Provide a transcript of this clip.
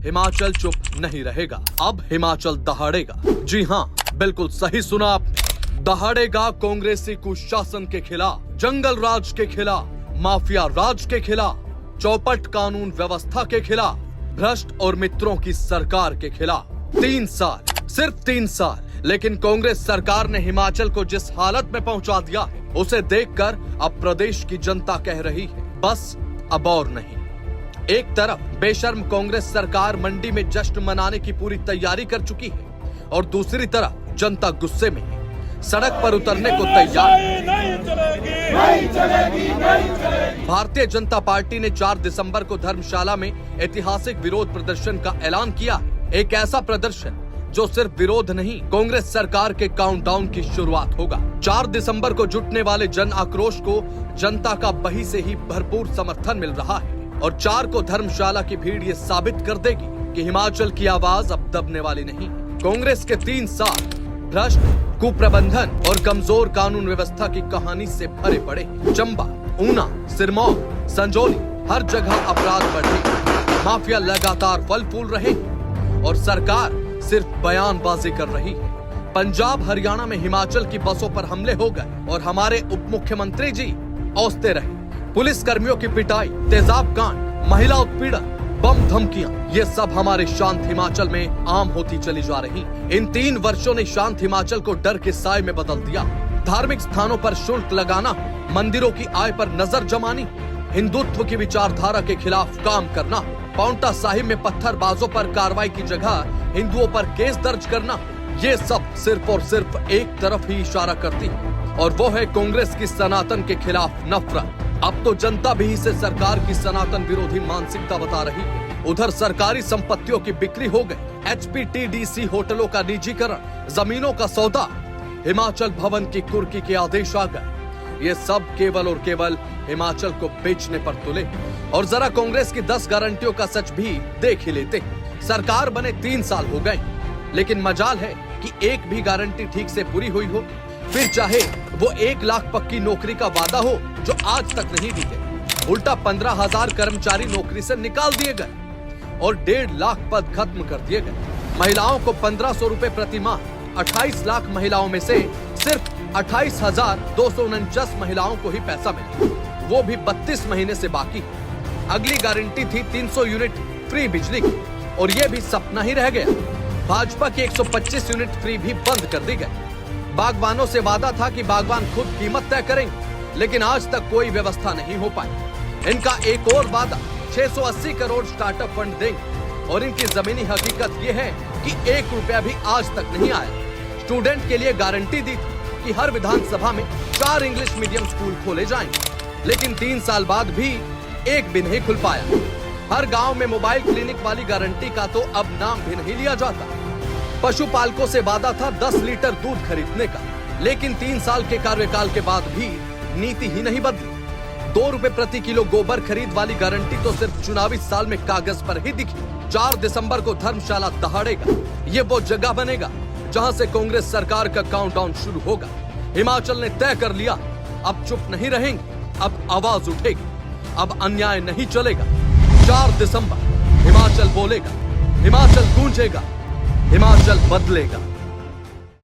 हिमाचल चुप नहीं रहेगा। अब हिमाचल दहाड़ेगा। जी हाँ, बिल्कुल सही सुना आपने, दहाड़ेगा कांग्रेसी कुशासन के खिलाफ, जंगल राज के खिलाफ, माफिया राज के खिलाफ, चौपट कानून व्यवस्था के खिलाफ, भ्रष्ट और मित्रों की सरकार के खिलाफ। 3 साल, सिर्फ 3 साल, लेकिन कांग्रेस सरकार ने हिमाचल को जिस हालत में पहुंचा दिया है, उसे देखकर अब प्रदेश की जनता कह रही है, बस अब और नहीं। एक तरफ बेशर्म कांग्रेस सरकार मंडी में जश्न मनाने की पूरी तैयारी कर चुकी है और दूसरी तरफ जनता गुस्से में है, सड़क पर उतरने को तैयार है। भारतीय जनता पार्टी ने 4 दिसंबर को धर्मशाला में ऐतिहासिक विरोध प्रदर्शन का ऐलान किया। एक ऐसा प्रदर्शन जो सिर्फ विरोध नहीं, कांग्रेस सरकार के काउंटडाउन की शुरुआत होगा। 4 दिसंबर को जुटने वाले जन आक्रोश को जनता का बही से ही भरपूर समर्थन मिल रहा है और 4 को धर्मशाला की भीड़ ये साबित कर देगी कि हिमाचल की आवाज अब दबने वाली नहीं। कांग्रेस के 3 साल भ्रष्ट, कुप्रबंधन और कमजोर कानून व्यवस्था की कहानी से भरे पड़े। चंबा, ऊना, सिरमौर, संजौली, हर जगह अपराध बढ़े, माफिया लगातार फल फूल रहे और सरकार सिर्फ बयानबाजी कर रही है। पंजाब, हरियाणा में हिमाचल की बसों पर हमले हो गए और हमारे उप मुख्यमंत्री जी औसते रहे। पुलिस कर्मियों की पिटाई, तेजाब कांड, महिला उत्पीड़न, बम धमकियां, ये सब हमारे शांत हिमाचल में आम होती चली जा रही। इन 3 वर्षों ने शांत हिमाचल को डर के साए में बदल दिया। धार्मिक स्थानों पर शुल्क लगाना, मंदिरों की आय पर नजर जमानी, हिंदुत्व की विचारधारा के खिलाफ काम करना, पाउंटा साहिब में पत्थरबाजों पर कार्रवाई की जगह हिंदुओं पर केस दर्ज करना, ये सब सिर्फ और सिर्फ एक तरफ ही इशारा करती है और वो है कांग्रेस की सनातन के खिलाफ नफरत। अब तो जनता भी इसे सरकार की सनातन विरोधी मानसिकता बता रही है। उधर सरकारी संपत्तियों की बिक्री हो गई, HPTDC होटलों का निजीकरण, जमीनों का सौदा, हिमाचल भवन की कुर्की के आदेश आ गए। ये सब केवल और केवल हिमाचल को बेचने पर तुले। और जरा कांग्रेस की 10 गारंटियों का सच भी देख ही लेते। सरकार बने 3 साल हो गए, लेकिन मजाल है कि एक भी गारंटी ठीक से पूरी हुई हो। फिर चाहे वो 1 लाख पक्की नौकरी का वादा हो जो आज तक नहीं दी गई, उल्टा 15,000 कर्मचारी नौकरी से निकाल दिए गए और 1.5 लाख पद खत्म कर दिए गए। महिलाओं को 1500 रुपए प्रति माह, 28 लाख महिलाओं में से सिर्फ 28,249 महिलाओं को ही पैसा मिला, वो भी 32 महीने से बाकी। अगली गारंटी थी 300 यूनिट फ्री बिजली की और ये भी सपना ही रह गया। भाजपा की 125 यूनिट फ्री भी बंद कर दी गई। बागवानों से वादा था कि बागवान खुद कीमत तय करेंगे, लेकिन आज तक कोई व्यवस्था नहीं हो पाई। इनका एक और वादा 680 करोड़ स्टार्टअप फंड देंगे और इनकी जमीनी हकीकत ये है कि 1 रुपया भी आज तक नहीं आया। स्टूडेंट के लिए गारंटी दी थी कि हर विधानसभा में 4 इंग्लिश मीडियम स्कूल खोले जाएंगे, लेकिन 3 साल बाद भी एक भी नहीं खुल पाया। हर गांव में मोबाइल क्लिनिक वाली गारंटी का तो अब नाम भी नहीं लिया जाता। पशुपालकों से वादा था 10 लीटर दूध खरीदने का, लेकिन 3 साल के कार्यकाल के बाद भी नीति ही नहीं बदली। 2 रुपए प्रति किलो गोबर खरीद वाली गारंटी तो सिर्फ चुनावी साल में कागज पर ही दिखी। 4 दिसंबर को धर्मशाला दहाड़ेगा। ये वो जगह बनेगा जहां से कांग्रेस सरकार का काउंटडाउन शुरू होगा। हिमाचल ने तय कर लिया, अब चुप नहीं रहेंगे, अब आवाज उठेगी, अब अन्याय नहीं चलेगा। 4 दिसंबर हिमाचल बोलेगा, हिमाचल गूंजेगा, हिमाचल बदलेगा।